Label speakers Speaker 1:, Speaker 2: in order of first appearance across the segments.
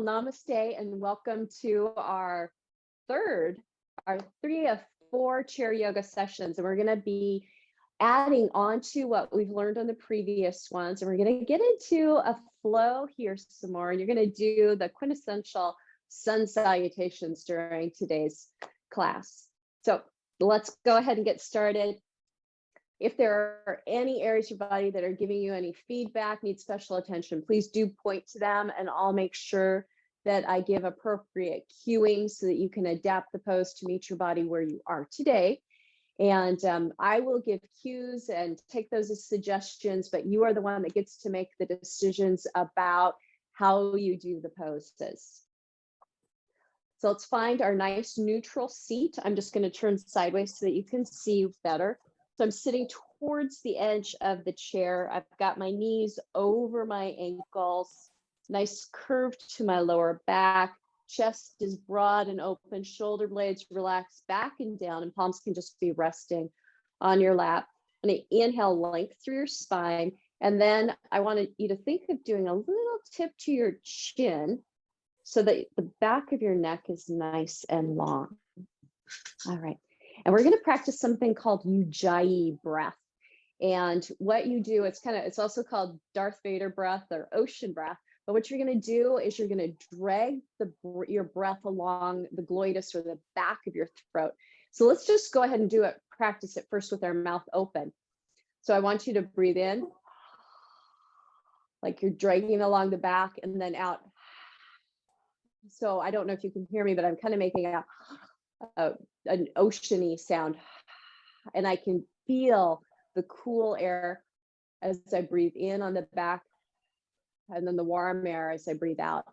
Speaker 1: Namaste and welcome to our three of four chair yoga sessions. And we're going to be adding on to what we've learned on the previous ones. And we're going to get into a flow here some more. And you're going to do the quintessential sun salutations during today's class. So let's go ahead and get started. If there are any areas of your body that are giving you any feedback, need special attention, please do point to them and I'll make sure that I give appropriate cueing so that you can adapt the pose to meet your body where you are today. And I will give cues and take those as suggestions, but you are the one that gets to make the decisions about how you do the poses. So let's find our nice neutral seat. I'm just going to turn sideways so that you can see better. So I'm sitting towards the edge of the chair. I've got my knees over my ankles, nice curve to my lower back. Chest is broad and open, shoulder blades relax back and down, and palms can just be resting on your lap. And inhale, length through your spine. And then I wanted you to think of doing a little tip to your chin so that the back of your neck is nice and long. All right. And we're going to practice something called Ujjayi Breath. And what you do, it's also called Darth Vader breath or ocean breath. But what you're going to do is you're going to drag your breath along the glottis or the back of your throat. So let's just go ahead and practice it first with our mouth open. So I want you to breathe in, like you're dragging along the back, and then out. So I don't know if you can hear me, but I'm kind of making an oceany sound, and I can feel the cool air as I breathe in on the back, and then the warm air as I breathe out.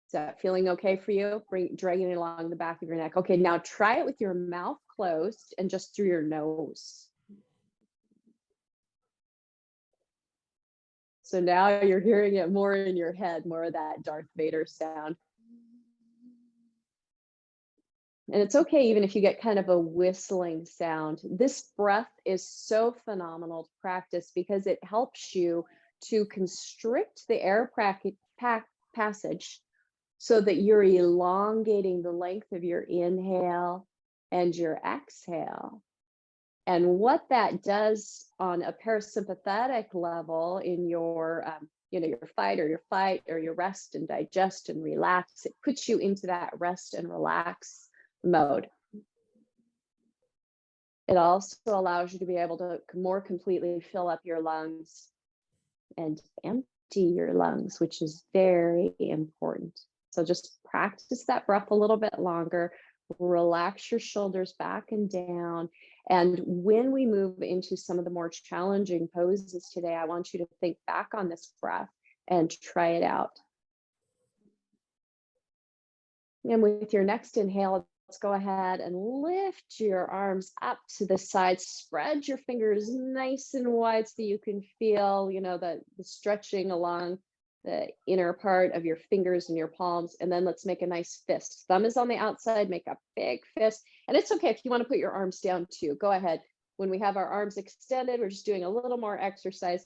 Speaker 1: Is that feeling okay for you? Dragging it along the back of your neck. Okay, now try it with your mouth closed and just through your nose. So now you're hearing it more in your head, more of that Darth Vader sound. And it's okay even if you get kind of a whistling sound. This breath is so phenomenal to practice because it helps you to constrict the air passage so that you're elongating the length of your inhale and your exhale. And what that does on a parasympathetic level in your your fight or your rest and digest and relax, it puts you into that rest and relax mode. It also allows you to be able to more completely fill up your lungs and empty your lungs, which is very important. So just practice that breath a little bit longer. Relax your shoulders back and down. And when we move into some of the more challenging poses today, I want you to think back on this breath and try it out. And with your next inhale, let's go ahead and lift your arms up to the side. Spread your fingers nice and wide so you can feel, the stretching along the inner part of your fingers and your palms. And then let's make a nice fist. Thumb is on the outside, make a big fist. And it's okay if you want to put your arms down too. Go ahead. When we have our arms extended, we're just doing a little more exercise.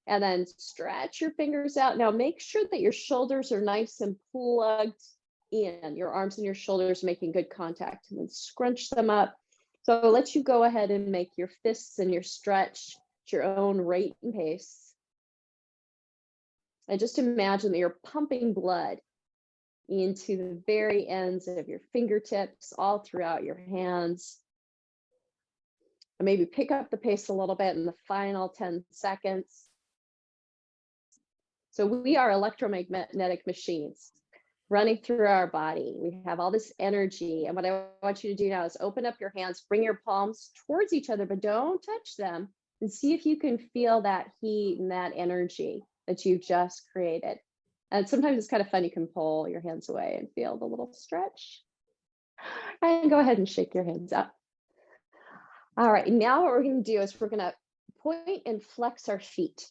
Speaker 1: And then stretch your fingers out. Now make sure that your shoulders are nice and plugged in, your arms and your shoulders making good contact, and then scrunch them up. So I'll let you go ahead and make your fists and your stretch at your own rate and pace. And just imagine that you're pumping blood into the very ends of your fingertips, all throughout your hands. And maybe pick up the pace a little bit in the final 10 seconds. So we are electromagnetic machines running through our body. We have all this energy. And what I want you to do now is open up your hands, bring your palms towards each other, but don't touch them, and see if you can feel that heat and that energy that you've just created. And sometimes it's kind of fun. You can pull your hands away and feel the little stretch. And go ahead and shake your hands up. All right, now what we're going to do is we're going to point and flex our feet.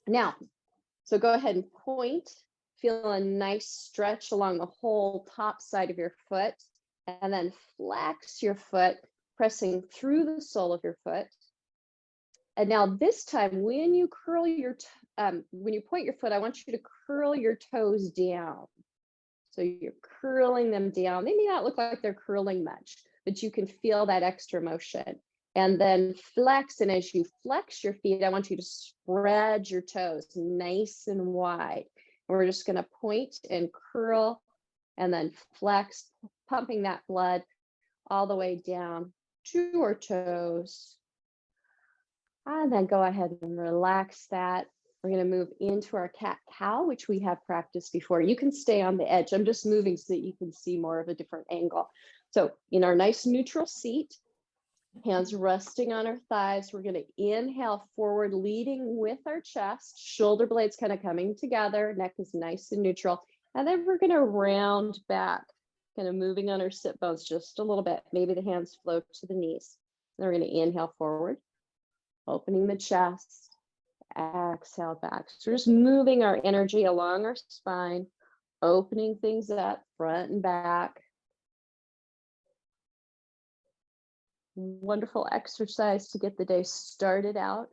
Speaker 1: Now, so go ahead and point. Feel a nice stretch along the whole top side of your foot, and then flex your foot, pressing through the sole of your foot. And now this time, when you curl when you point your foot, I want you to curl your toes down. So you're curling them down. They may not look like they're curling much, but you can feel that extra motion. And then flex. And as you flex your feet, I want you to spread your toes nice and wide. And we're just going to point and curl and then flex, pumping that blood all the way down to our toes. And then go ahead and relax that. We're going to move into our cat-cow, which we have practiced before. You can stay on the edge. I'm just moving so that you can see more of a different angle. So in our nice neutral seat, hands resting on our thighs, we're going to inhale forward, leading with our chest, shoulder blades kind of coming together, neck is nice and neutral. And then we're going to round back, kind of moving on our sit bones just a little bit. Maybe the hands float to the knees. Then we're going to inhale forward, opening the chest. Exhale back. So we're just moving our energy along our spine, opening things up front and back. Wonderful exercise to get the day started out.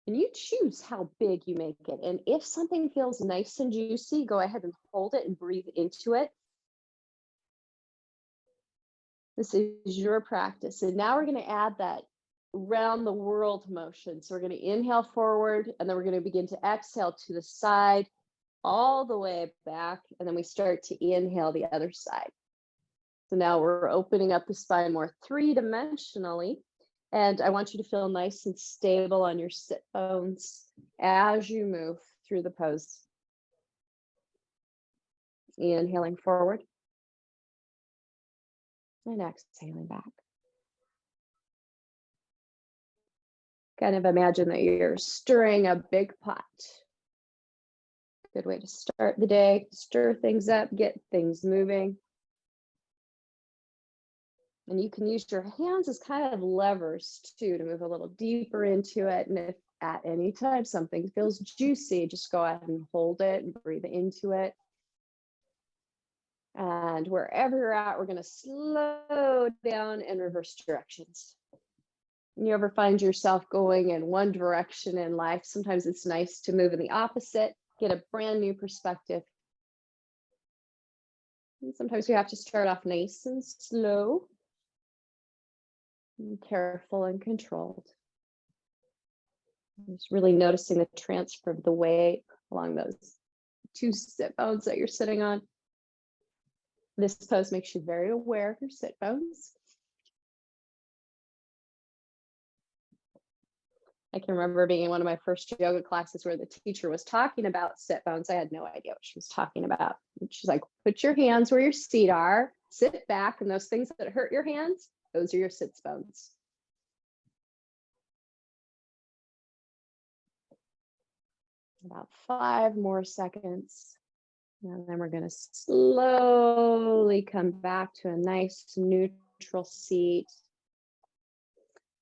Speaker 1: And you choose how big you make it. And if something feels nice and juicy, go ahead and hold it and breathe into it. This is your practice. And now we're going to add that round the world motion. So we're going to inhale forward, and then we're going to begin to exhale to the side, all the way back. And then we start to inhale the other side. So now we're opening up the spine more three-dimensionally. And I want you to feel nice and stable on your sit bones as you move through the pose. Inhaling forward and exhaling back. Kind of imagine that you're stirring a big pot. Good way to start the day, stir things up, get things moving. And you can use your hands as kind of levers too to move a little deeper into it. And if at any time something feels juicy, just go ahead and hold it and breathe into it. And wherever you're at, we're going to slow down and reverse directions. You ever find yourself going in one direction in life? Sometimes it's nice to move in the opposite, get a brand new perspective. And sometimes we have to start off nice and slow, and careful and controlled. Just really noticing the transfer of the weight along those two sit bones that you're sitting on. This pose makes you very aware of your sit bones. I can remember being in one of my first yoga classes where the teacher was talking about sit bones. I had no idea what she was talking about. And she's like, put your hands where your feet are, sit back, and those things that hurt your hands, those are your sits bones. About 5 more seconds. And then we're going to slowly come back to a nice neutral seat.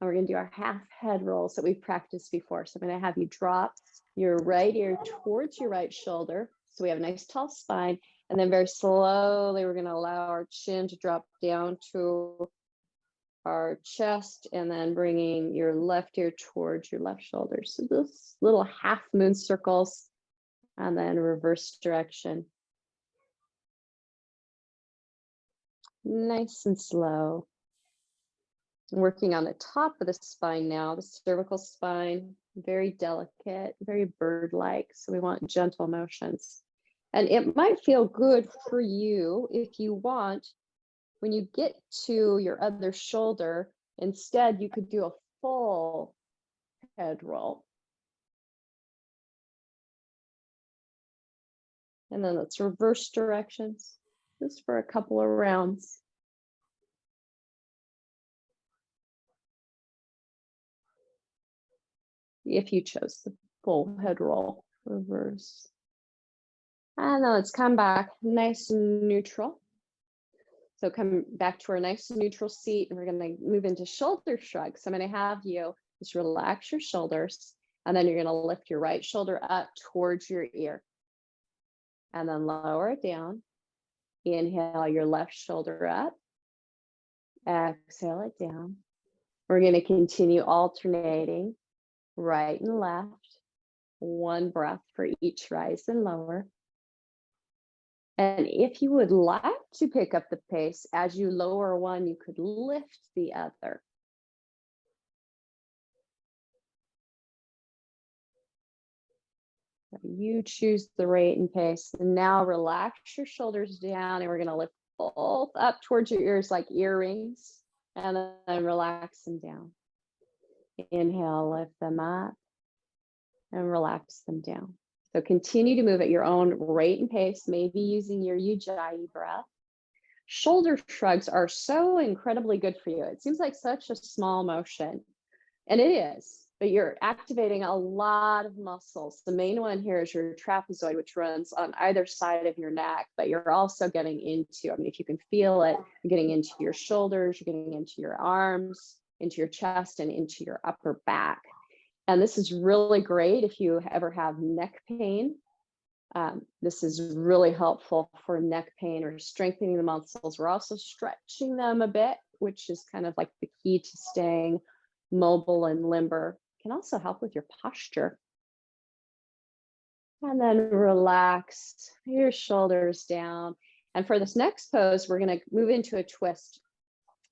Speaker 1: And we're going to do our half head rolls that we've practiced before. So I'm going to have you drop your right ear towards your right shoulder. So we have a nice tall spine. And then very slowly, we're going to allow our chin to drop down to our chest, and then bringing your left ear towards your left shoulder. So those little half moon circles, and then reverse direction. Nice and slow. Working on the top of the spine now, the cervical spine, very delicate, very bird-like. So we want gentle motions. And it might feel good for you if you want, when you get to your other shoulder, instead you could do a full head roll. And then let's reverse directions, just for a couple of rounds. If you chose the full head roll, reverse. And then let's come back nice and neutral. So come back to our nice neutral seat, and we're going to move into shoulder shrugs. So I'm going to have you just relax your shoulders, and then you're going to lift your right shoulder up towards your ear. And then lower it down. Inhale your left shoulder up. Exhale it down. We're going to continue alternating right and left. One breath for each rise and lower. And if you would like to pick up the pace, as you lower one, you could lift the other. You choose the rate and pace. And now relax your shoulders down, and we're going to lift both up towards your ears like earrings, and then relax them down. Inhale, lift them up, and relax them down. So continue to move at your own rate and pace, maybe using your Ujjayi breath. Shoulder shrugs are so incredibly good for you. It seems like such a small motion, and it is, but you're activating a lot of muscles. The main one here is your trapezoid, which runs on either side of your neck, but you're also getting into, I mean, if you can feel it, you're getting into your shoulders, you're getting into your arms, into your chest, and into your upper back. And this is really great if you ever have neck pain. This is really helpful for neck pain or strengthening the muscles. We're also stretching them a bit, which is kind of like the key to staying mobile and limber. Can also help with your posture. And then relax your shoulders down. And for this next pose, we're going to move into a twist.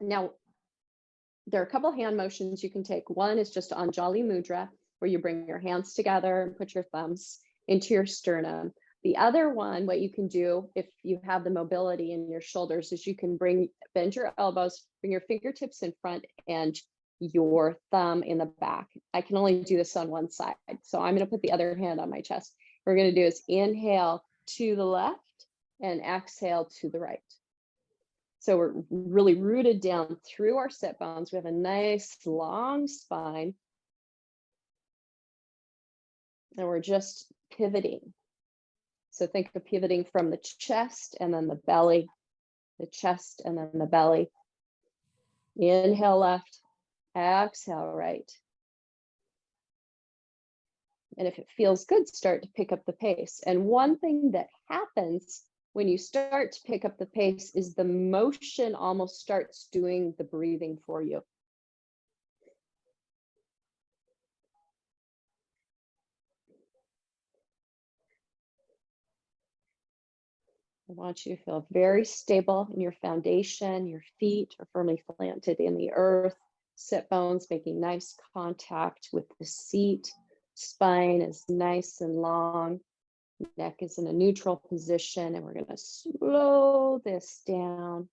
Speaker 1: Now, there are a couple hand motions you can take. One is just Anjali Mudra, where you bring your hands together and put your thumbs into your sternum. The other one, what you can do if you have the mobility in your shoulders, is you can bend your elbows, bring your fingertips in front and your thumb in the back. I can only do this on one side, so I'm going to put the other hand on my chest. What we're going to do is inhale to the left and exhale to the right. So we're really rooted down through our sit bones. We have a nice long spine. And we're just pivoting. So think of pivoting from the chest and then the belly, the chest and then the belly. Inhale left, exhale right. And if it feels good, start to pick up the pace. And one thing that happens when you start to pick up the pace is the motion almost starts doing the breathing for you. I want you to feel very stable in your foundation. Your feet are firmly planted in the earth. Sit bones making nice contact with the seat. Spine is nice and long. Neck is in a neutral position, and we're going to slow this down.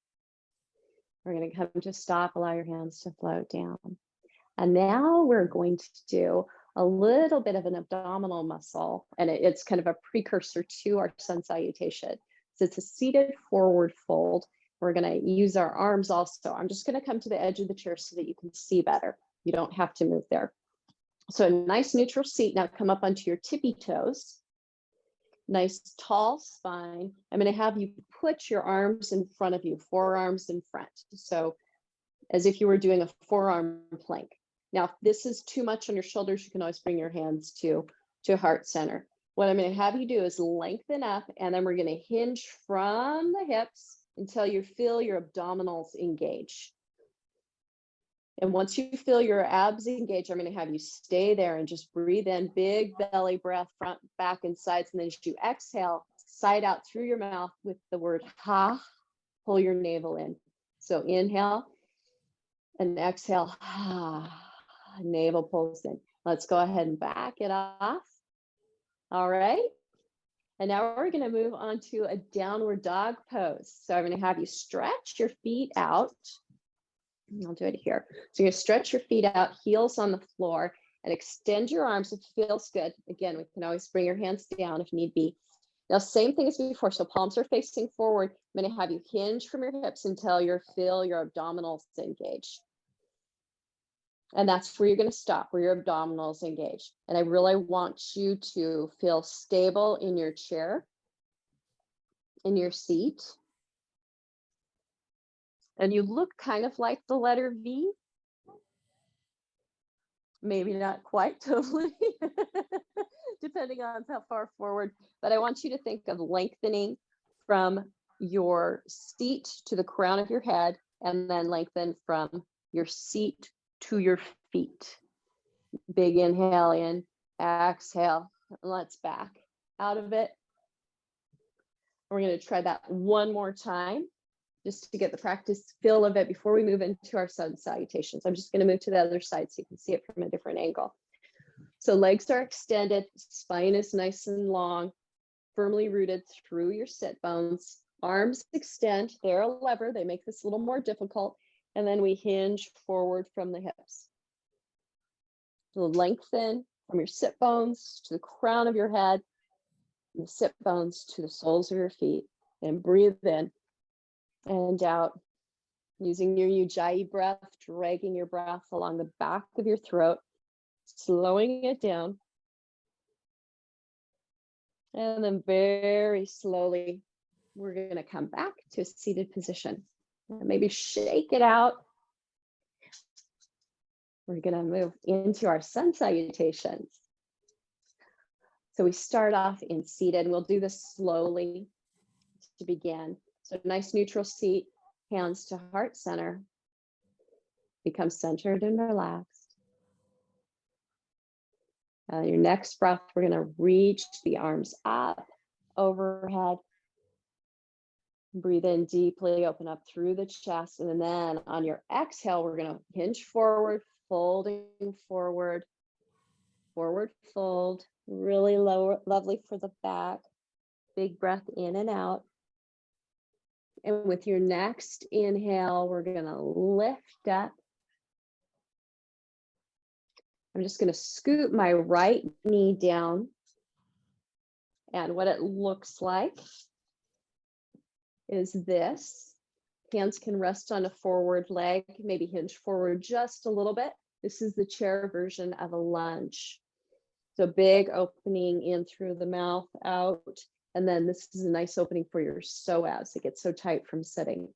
Speaker 1: We're going to come to stop, allow your hands to float down. And now we're going to do a little bit of an abdominal muscle, and it's kind of a precursor to our sun salutation. So it's a seated forward fold. We're going to use our arms also. I'm just going to come to the edge of the chair so that you can see better. You don't have to move there. So a nice neutral seat. Now come up onto your tippy toes. Nice tall spine. I'm going to have you put your arms in front of you, forearms in front. So as if you were doing a forearm plank. Now, if this is too much on your shoulders, you can always bring your hands to heart center. What I'm going to have you do is lengthen up, and then we're going to hinge from the hips until you feel your abdominals engage. And once you feel your abs engage, I'm going to have you stay there and just breathe in, big belly breath, front, back, and sides. And then as you exhale, side out through your mouth with the word ha, pull your navel in. So inhale and exhale, ha, navel pulls in. Let's go ahead and back it off. All right. And now we're going to move on to a downward dog pose. So I'm going to have you stretch your feet out. I'll do it here. So you're going to stretch your feet out, heels on the floor, and extend your arms if it feels good. Again, we can always bring your hands down if need be. Now, same thing as before. So palms are facing forward. I'm going to have you hinge from your hips until you feel your abdominals engage. And that's where you're going to stop, where your abdominals engage. And I really want you to feel stable in your chair, in your seat. And you look kind of like the letter V. Maybe not quite totally, depending on how far forward. But I want you to think of lengthening from your seat to the crown of your head, and then lengthen from your seat to your feet. Big inhale in, exhale, let's back out of it. We're going to try that one more time just to get the practice feel of it before we move into our sun salutations. I'm just going to move to the other side so you can see it from a different angle. So legs are extended, spine is nice and long, firmly rooted through your sit bones. Arms extend, they're a lever, they make this a little more difficult. And then we hinge forward from the hips. So lengthen from your sit bones to the crown of your head, and the sit bones to the soles of your feet. And breathe in and out, using your Ujjayi breath, dragging your breath along the back of your throat, slowing it down. And then very slowly, we're going to come back to a seated position. Maybe shake it out. We're going to move into our sun salutations. So we start off in seated, and we'll do this slowly to begin. So nice neutral seat, hands to heart center. Become centered and relaxed. Your next breath, we're going to reach the arms up, overhead. Breathe in deeply, open up through the chest. And then on your exhale, we're going to hinge forward, folding forward, forward fold. Really low, lovely for the back. Big breath in and out. And with your next inhale, we're going to lift up. I'm just going to scoot my right knee down. And what it looks like is this. Hands can rest on a forward leg, maybe hinge forward just a little bit. This is the chair version of a lunge. So big opening in through the mouth, out. And then this is a nice opening for your psoas. It gets so tight from sitting.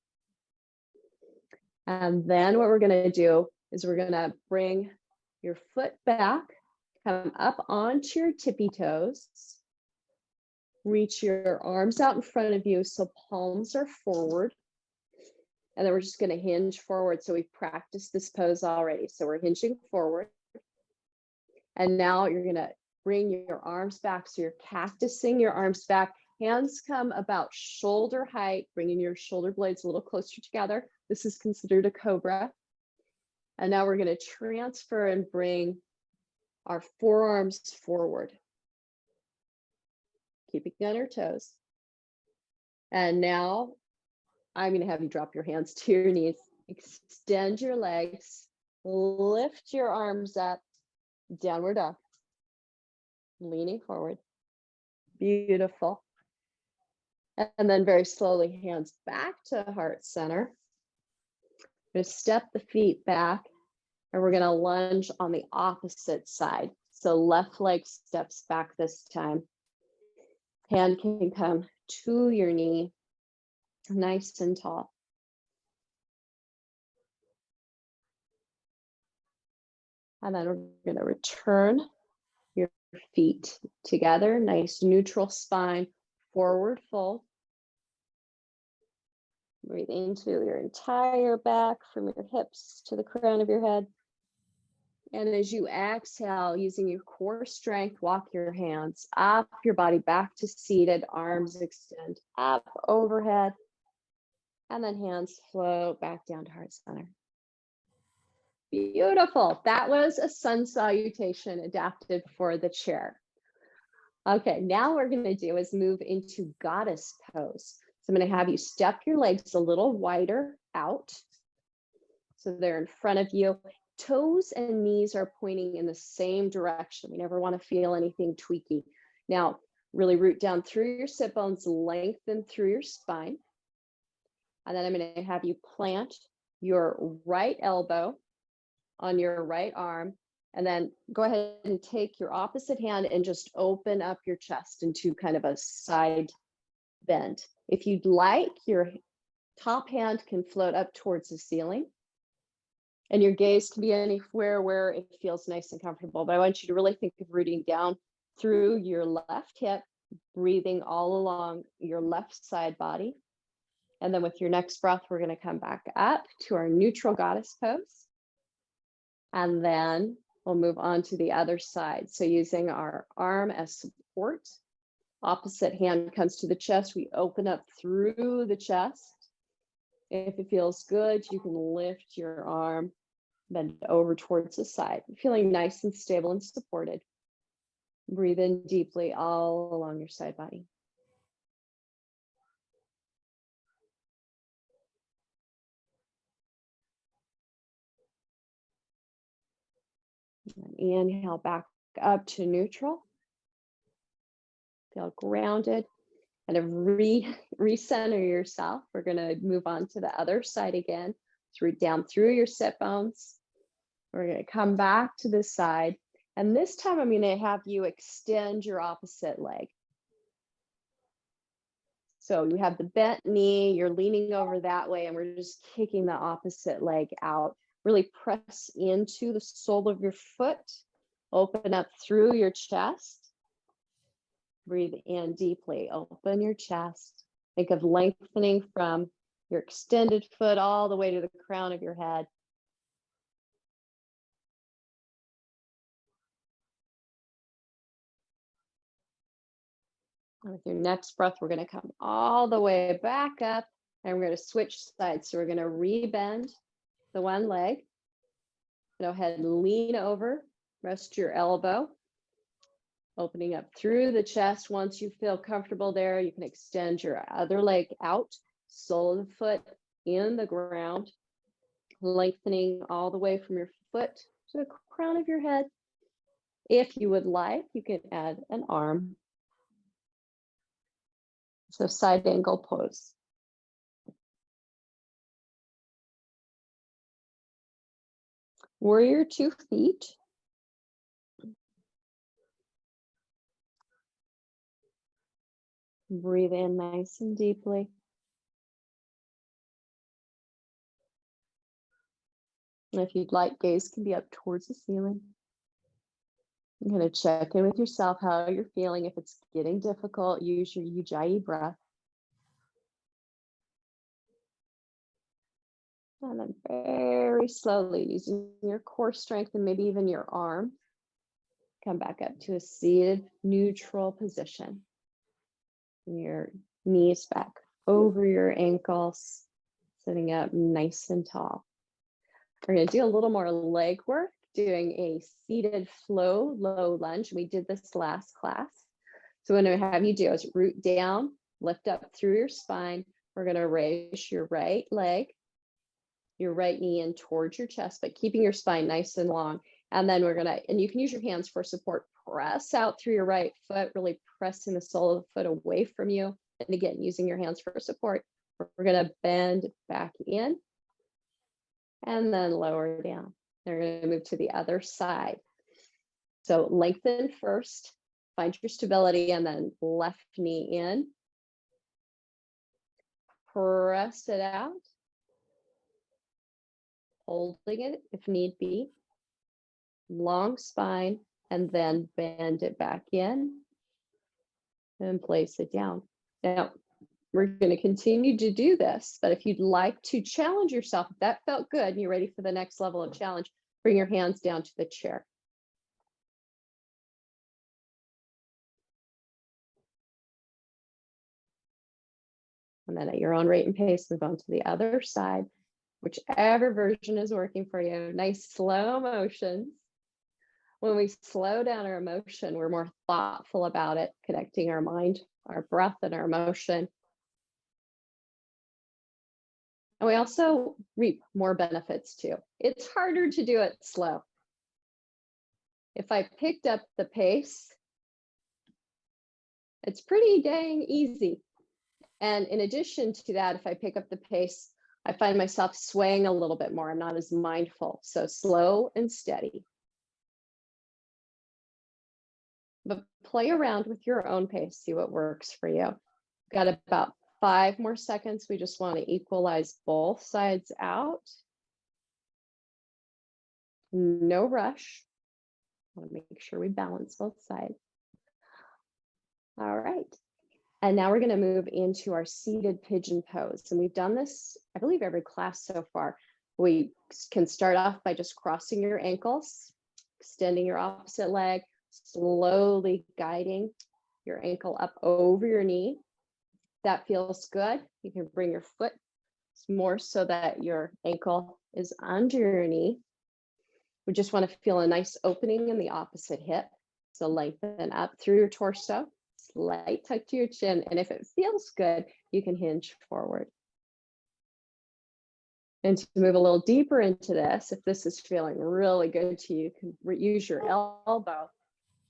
Speaker 1: And then what we're going to do is we're going to bring your foot back, come up onto your tippy toes. Reach your arms out in front of you so palms are forward. And then we're just going to hinge forward. So we've practiced this pose already. So we're hinging forward. And now you're going to bring your arms back. So you're cactusing your arms back. Hands come about shoulder height, bringing your shoulder blades a little closer together. This is considered a cobra. And now we're going to transfer and bring our forearms forward. Keeping on our toes. And now I'm going to have you drop your hands to your knees. Extend your legs. Lift your arms up. Downward dog. Leaning forward. Beautiful. And then very slowly, hands back to heart center. We're going to step the feet back, and we're going to lunge on the opposite side. So left leg steps back this time. Hand can come to your knee, nice and tall. And then we're going to return your feet together, nice neutral spine, forward fold. Breathe into your entire back from your hips to the crown of your head. And as you exhale, using your core strength, walk your hands up your body back to seated, arms extend up overhead, and then hands float back down to heart center. Beautiful. That was a sun salutation adapted for the chair. Okay, now what we're going to do is move into goddess pose. So I'm going to have you step your legs a little wider out. So they're in front of you. Toes and knees are pointing in the same direction. We never want to feel anything tweaky. Now, really root down through your sit bones, lengthen through your spine. And then I'm going to have you plant your right elbow on your right arm. And then go ahead and take your opposite hand and just open up your chest into kind of a side bend. If you'd like, your top hand can float up towards the ceiling. And your gaze can be anywhere where it feels nice and comfortable. But I want you to really think of rooting down through your left hip, breathing all along your left side body. And then with your next breath, we're going to come back up to our neutral goddess pose. And then we'll move on to the other side. So using our arm as support, opposite hand comes to the chest. We open up through the chest. If it feels good, you can lift your arm, bend over towards the side, feeling nice and stable and supported. Breathe in deeply all along your side body. And inhale back up to neutral. Feel grounded. Kind of recenter yourself. We're going to move on to the other side again, down through your sit bones. We're going to come back to this side. And this time I'm going to have you extend your opposite leg. So you have the bent knee, you're leaning over that way, and we're just kicking the opposite leg out. Really press into the sole of your foot. Open up through your chest. Breathe in deeply, open your chest. Think of lengthening from your extended foot all the way to the crown of your head. And with your next breath, we're going to come all the way back up and we're going to switch sides. So we're going to rebend the one leg. Go ahead and lean over, rest your elbow. Opening up through the chest. Once you feel comfortable there, you can extend your other leg out, sole of the foot in the ground, lengthening all the way from your foot to the crown of your head. If you would like, you can add an arm. So side angle pose. Warrior 2 feet. Breathe in nice and deeply. And if you'd like, gaze can be up towards the ceiling. You're going to check in with yourself, how you're feeling. If it's getting difficult, use your Ujjayi breath. And then very slowly, using your core strength and maybe even your arm, come back up to a seated neutral position. Your knees back over your ankles, sitting up nice and tall. We're going to do a little more leg work, doing a seated flow low lunge. We did this last class. So what I'm going to have you do is root down, lift up through your spine. We're going to raise your right leg, your right knee in towards your chest, but keeping your spine nice and long. And then we're going to, and you can use your hands for support, press out through your right foot, really pressing the sole of the foot away from you. And again, using your hands for support. We're going to bend back in and then lower down. They're going to move to the other side. So lengthen first, find your stability, and then left knee in. Press it out. Holding it if need be. Long spine, and then bend it back in and place it down. Now, we're going to continue to do this, but if you'd like to challenge yourself, if that felt good and you're ready for the next level of challenge, bring your hands down to the chair. And then at your own rate and pace, move on to the other side, whichever version is working for you. Nice slow motions. When we slow down our emotion, we're more thoughtful about it, connecting our mind, our breath, and our emotion. And we also reap more benefits too. It's harder to do it slow. If I picked up the pace, it's pretty dang easy. And in addition to that, if I pick up the pace, I find myself swaying a little bit more. I'm not as mindful. So slow and steady. But play around with your own pace, see what works for you. Got about 5 more seconds. We just want to equalize both sides out. No rush. I want to make sure we balance both sides. All right. And now we're going to move into our seated pigeon pose. And we've done this, I believe, every class so far. We can start off by just crossing your ankles, extending your opposite leg, slowly guiding your ankle up over your knee. That feels good. You can bring your foot more so that your ankle is under your knee. We just want to feel a nice opening in the opposite hip. So lengthen up through your torso, slight tuck to your chin. And if it feels good, you can hinge forward. And to move a little deeper into this, if this is feeling really good to you, you can use your elbow,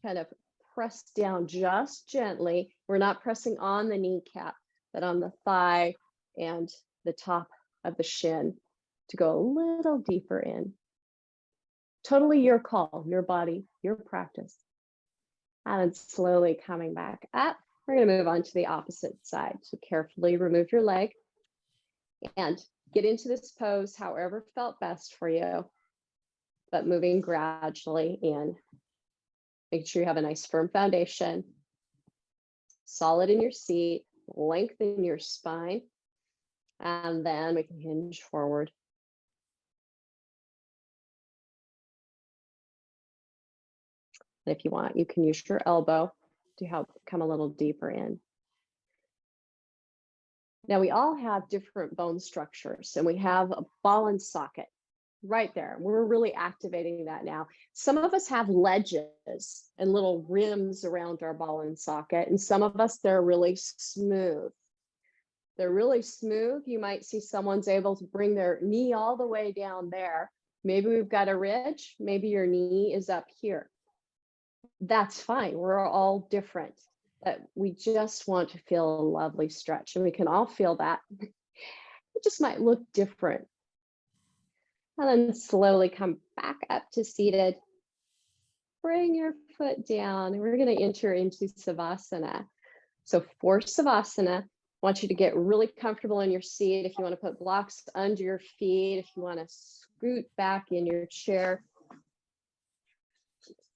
Speaker 1: kind of press down just gently. We're not pressing on the kneecap, but on the thigh and the top of the shin to go a little deeper in. Totally your call, your body, your practice. And then slowly coming back up. We're going to move on to the opposite side. So carefully remove your leg and get into this pose however felt best for you, but moving gradually in. Make sure you have a nice firm foundation, solid in your seat, lengthen your spine, and then we can hinge forward. And if you want, you can use your elbow to help come a little deeper in. Now, we all have different bone structures, and we have a ball and socket right there. We're really activating that now. Some of us have ledges and little rims around our ball and socket, and some of us, they're really smooth. They're really smooth. You might see someone's able to bring their knee all the way down there. Maybe we've got a ridge. Maybe your knee is up here. That's fine. We're all different. But we just want to feel a lovely stretch, and we can all feel that. It just might look different. And then slowly come back up to seated. Bring your foot down, and we're going to enter into Savasana. So for Savasana, I want you to get really comfortable in your seat. If you want to put blocks under your feet, if you want to scoot back in your chair,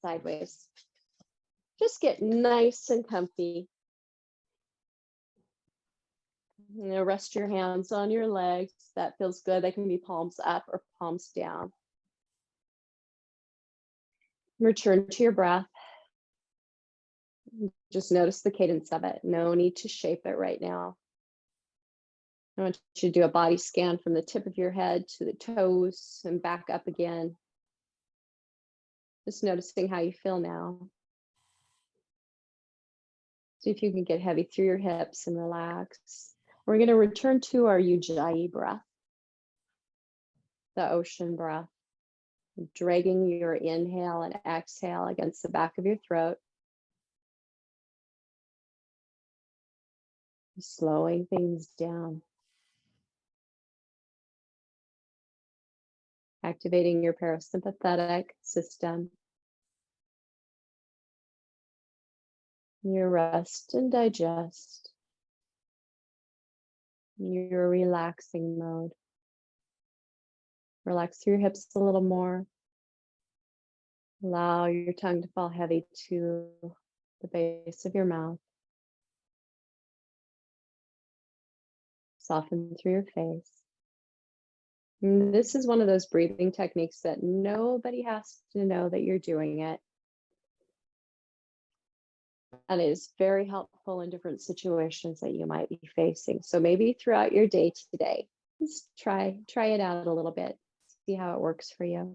Speaker 1: sideways. Just get nice and comfy. You know, rest your hands on your legs. That feels good. They can be palms up or palms down. Return to your breath. Just notice the cadence of it. No need to shape it right now. I want you to do a body scan from the tip of your head to the toes and back up again. Just noticing how you feel now. See if you can get heavy through your hips and relax. We're going to return to our Ujjayi breath, the ocean breath, dragging your inhale and exhale against the back of your throat. Slowing things down. Activating your parasympathetic system. Your rest and digest. Your relaxing mode. Relax through your hips a little more. Allow your tongue to fall heavy to the base of your mouth. Soften through your face. And this is one of those breathing techniques that nobody has to know that you're doing it. And it is very helpful in different situations that you might be facing. So maybe throughout your day today, just try it out a little bit, see how it works for you.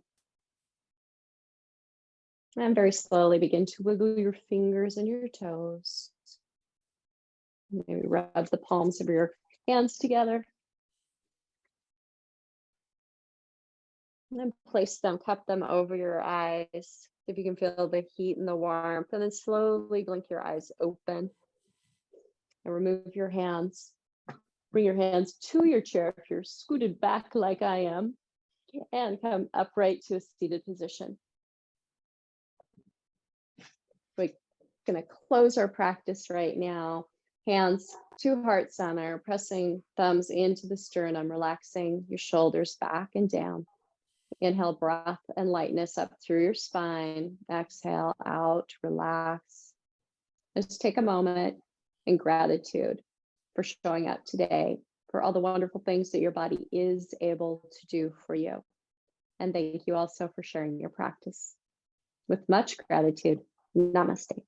Speaker 1: And very slowly begin to wiggle your fingers and your toes. Maybe rub the palms of your hands together. And then place them, cup them over your eyes. If you can feel the heat and the warmth, and then slowly blink your eyes open and remove your hands. Bring your hands to your chair if you're scooted back like I am, and come upright to a seated position. We're going to close our practice right now. Hands to heart center, pressing thumbs into the sternum, relaxing your shoulders back and down. Inhale, breath and lightness up through your spine. Exhale, out, relax. Just take a moment in gratitude for showing up today, for all the wonderful things that your body is able to do for you. And thank you also for sharing your practice. With much gratitude, namaste.